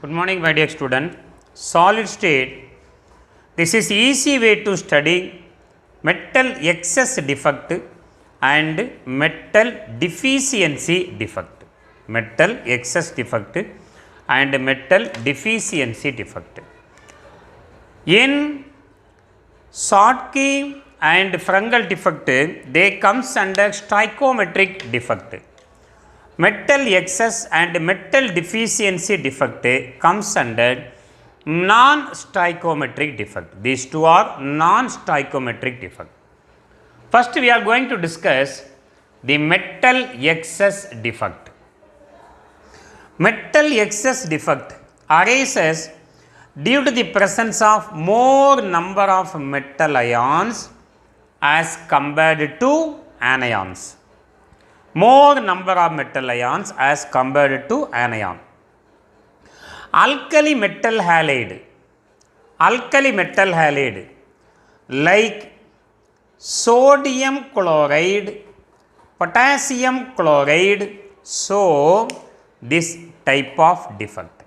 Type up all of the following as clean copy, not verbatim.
Good morning, my dear student. Solid state. This is easy way to study metal excess defect and metal deficiency defect. Metal excess defect and metal deficiency defect. In Schottky and Frankel defect, they comes under stoichiometric defect. Metal excess and metal deficiency defect comes under non-stoichiometric defect. These two are non-stoichiometric defect. First, we are going to discuss the metal excess defect. Metal excess defect arises due to the presence of more number of metal ions as compared to anions. More number of metal ions as compared to anion. Alkali metal halide like sodium chloride, potassium chloride show this type of defect.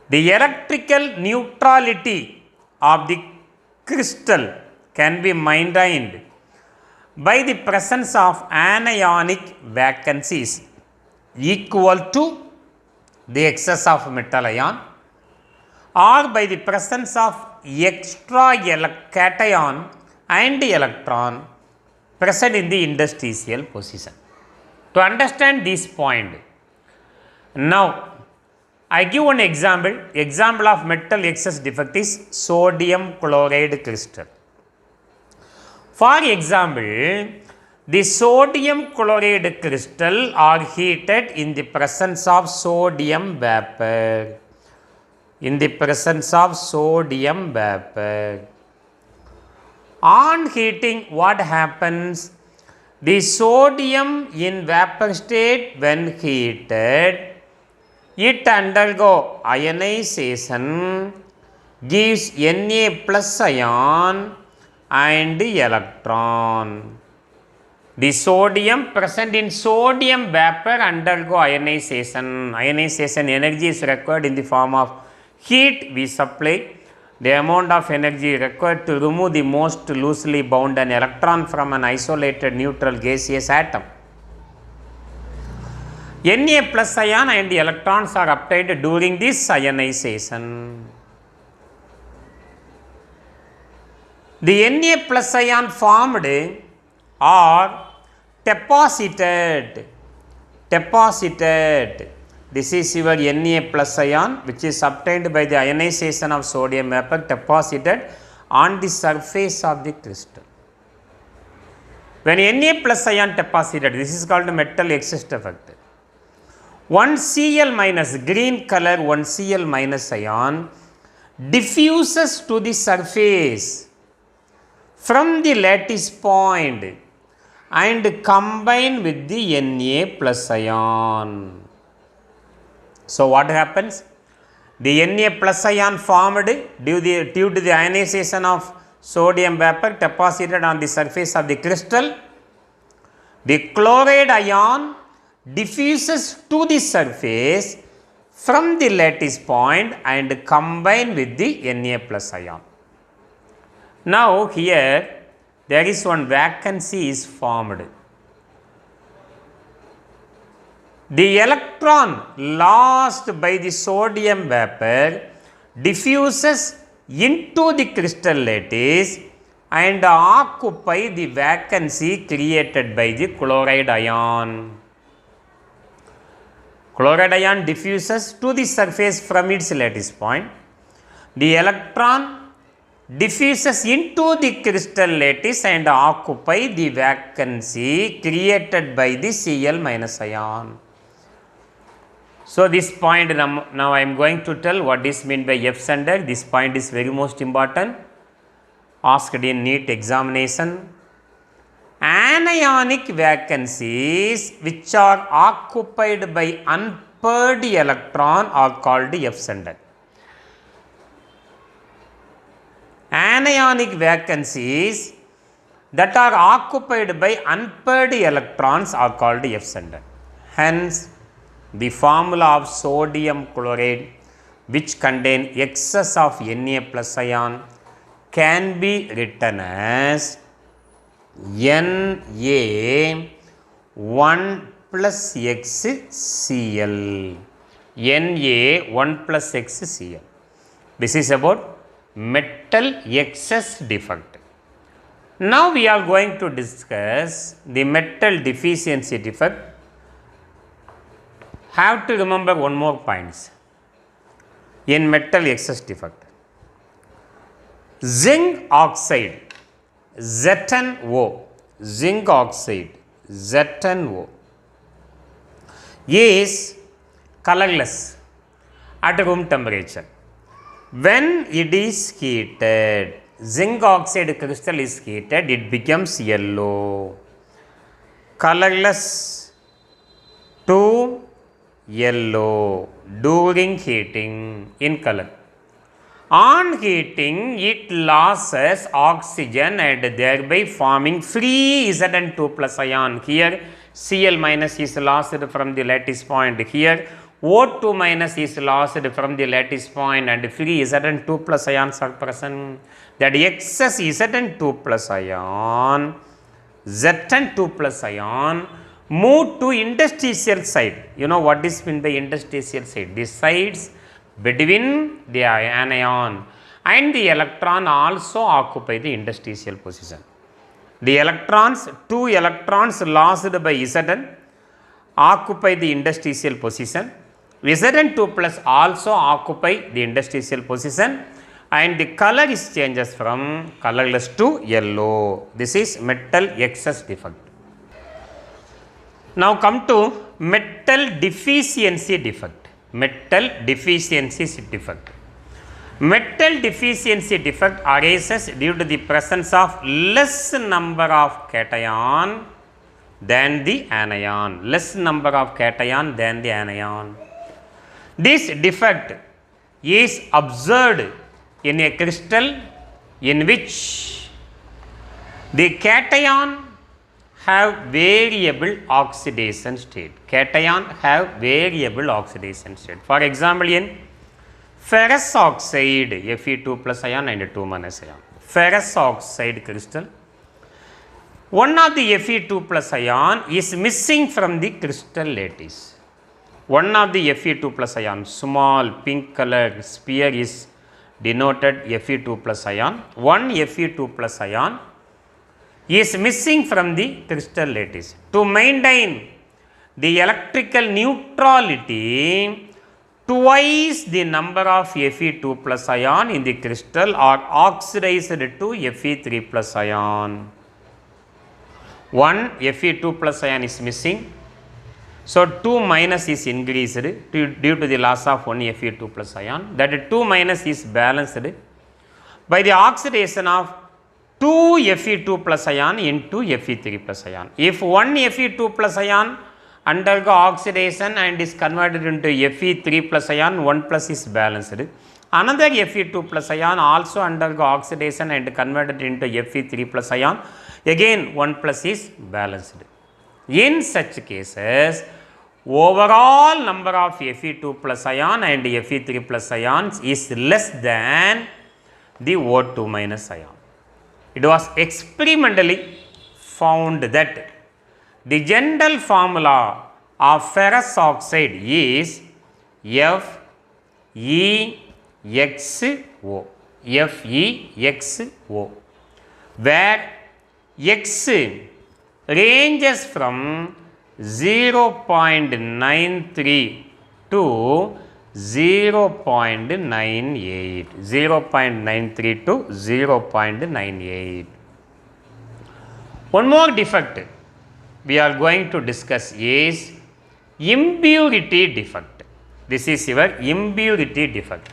The electrical neutrality of the crystal can be maintained by the presence of anionic vacancies equal to the excess of metal ion or by the presence of extra cation and electron present in the interstitial position. To understand this point, now I give one example. Example of metal excess defect is sodium chloride crystal. For example, the sodium chloride crystal are heated in the presence of sodium vapor. On heating, what happens? The sodium in vapor state, when heated, it undergo ionization, gives Na plus ion and electron. The sodium present in sodium vapor undergo ionization. Ionization energy is required in the form of heat we supply. The amount of energy required to remove the most loosely bound an electron from an isolated neutral gaseous atom. Na plus ion and the electrons are obtained during this ionization. The Na plus ion formed are deposited. This is your Na plus ion which is obtained by the ionization of sodium vapor, deposited on the surface of the crystal. When Na plus ion deposited, this is called metal excess defect. 1 Cl minus, green color 1 Cl minus ion diffuses to the surface from the lattice point and combine with the Na plus ion. So what happens? The Na plus ion formed due to the ionization of sodium vapor deposited on the surface of the crystal. The chloride ion diffuses to the surface from the lattice point and combine with the Na plus ion. Now here there is one vacancy is formed. The electron lost by the sodium vapor diffuses into the crystal lattice and occupy the vacancy created by the chloride ion. Chloride ion diffuses to the surface from its lattice point. The electron diffuses into the crystal lattice and occupy the vacancy created by the Cl minus ion. So this point, now I am going to tell what is meant by F center. This point is very most important, asked in NEET examination. Anionic vacancies which are occupied by unpaired electron are called F center. Anionic vacancies that are occupied by unpaired electrons are called F center. Hence, the formula of sodium chloride which contain excess of Na plus ion can be written as Na 1 plus XCl. Na 1 plus XCl. This is about metal excess defect. Now we are going to discuss the metal deficiency defect. Have to remember one more points in metal excess defect. Zinc oxide ZnO, zinc oxide ZnO is colorless at room temperature. When it is heated, zinc oxide crystal is heated, it becomes yellow, colorless to yellow during heating in color. On heating, it loses oxygen and thereby forming free Zn2 plus ion. Here Cl minus is lost from the lattice point. Here O2 minus is lost from the lattice point and free Zn2 plus ions are present. That excess Zn2 plus ion, Zn2 plus ion move to interstitial side. You know what is meant by interstitial side? The sides between the anion and the electron also occupy the interstitial position. The electrons, 2 electrons lost by Zn occupy the interstitial position. Zn2 plus also occupy the interstitial position and the color is changes from colorless to yellow. This is metal excess defect. Now come to metal deficiency defect. Metal deficiency defect. Metal deficiency defect arises due to the presence of less number of cation than the anion. Less number of cation than the anion. This defect is observed in a crystal in which the cation have variable oxidation state. Cation have variable oxidation state. For example, in ferrous oxide, Fe2 plus ion and 2 minus ion. Ferrous oxide crystal, one of the Fe2 plus ion is missing from the crystal lattice. One of the Fe2 plus ion, small pink color sphere is denoted Fe2 plus ion. One Fe2 plus ion is missing from the crystal lattice. To maintain the electrical neutrality, twice the number of Fe2 plus ion in the crystal are oxidized to Fe3 plus ion. One Fe2 plus ion is missing, so 2 minus is increased due to the loss of 1 Fe2 plus ion. That 2 minus is balanced by the oxidation of 2 Fe2 plus ion into Fe3 plus ion. If 1 Fe2 plus ion undergo oxidation and is converted into Fe3 plus ion, 1 plus is balanced. Another Fe2 plus ion also undergo oxidation and converted into Fe3 plus ion, again 1 plus is balanced. In such cases, overall number of Fe2 plus ion and Fe3 plus ions is less than the O2 minus ion. It was experimentally found that the general formula of ferrous oxide is FeXO, FeXO, where X ranges from 0.93 to 0.98, 0.93 to 0.98. One more defect we are going to discuss is impurity defect. This is your impurity defect.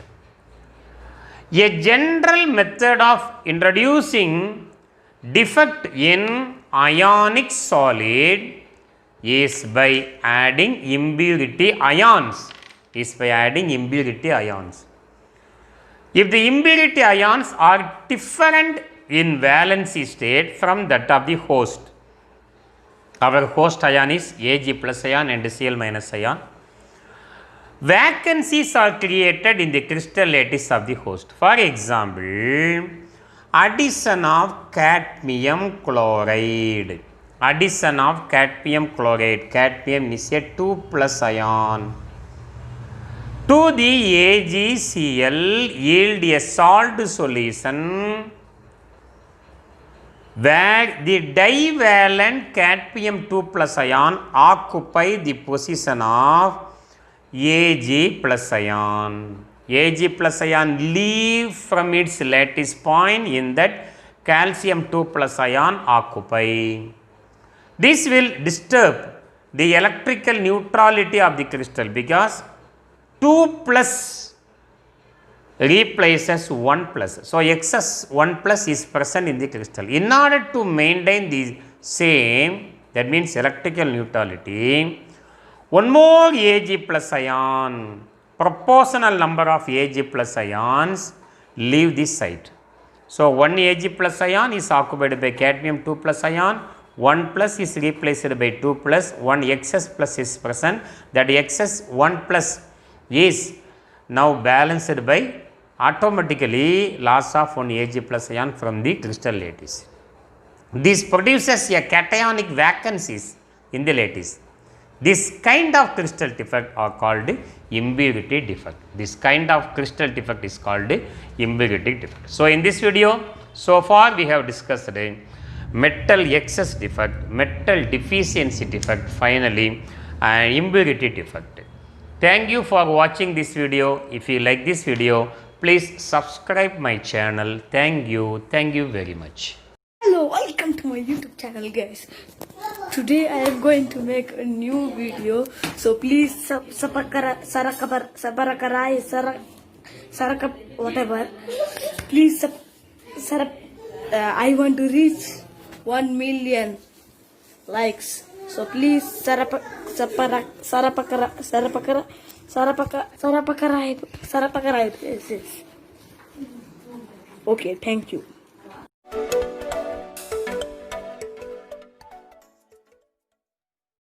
A general method of introducing defect in ionic solid is by adding impurity ions. If the impurity ions are different in valency state from that of the host, our host ion is Ag plus ion and Cl minus ion. vacancies are created in the crystal lattice of the host. For example, addition of cadmium chloride. Addition of cadmium chloride. Cadmium is a 2+ ion. To the AgCl yield a salt solution where the divalent cadmium 2+ ion occupy the position of Ag+ ion. Ag+ ion leave from its lattice point in that calcium 2+ ion occupy. This will disturb the electrical neutrality of the crystal because 2+ replaces 1+. So, excess 1+ is present in the crystal. In order to maintain the same, that means electrical neutrality, one more Ag+ ion, proportional number of Ag+ ions leave this site. So, one Ag+ ion is occupied by cadmium 2+ ion, 1+ is replaced by 2+, one excess plus is present. That excess 1+ is now balanced by automatically loss of one Ag+ ion from the crystal lattice. This produces a cationic vacancies in the lattice. This kind of crystal defect are called impurity defect. This kind of crystal defect is called impurity defect. So, in this video, so far we have discussed metal excess defect, metal deficiency defect, finally impurity defect. Thank you for watching this video. If you like this video, please subscribe my channel. Thank you very much. Hello, welcome to my YouTube channel, guys. Today I am going to make a new video, so please whatever. Please I want to reach 1 million likes. So please sarapakara. Yes. Okay, thank you.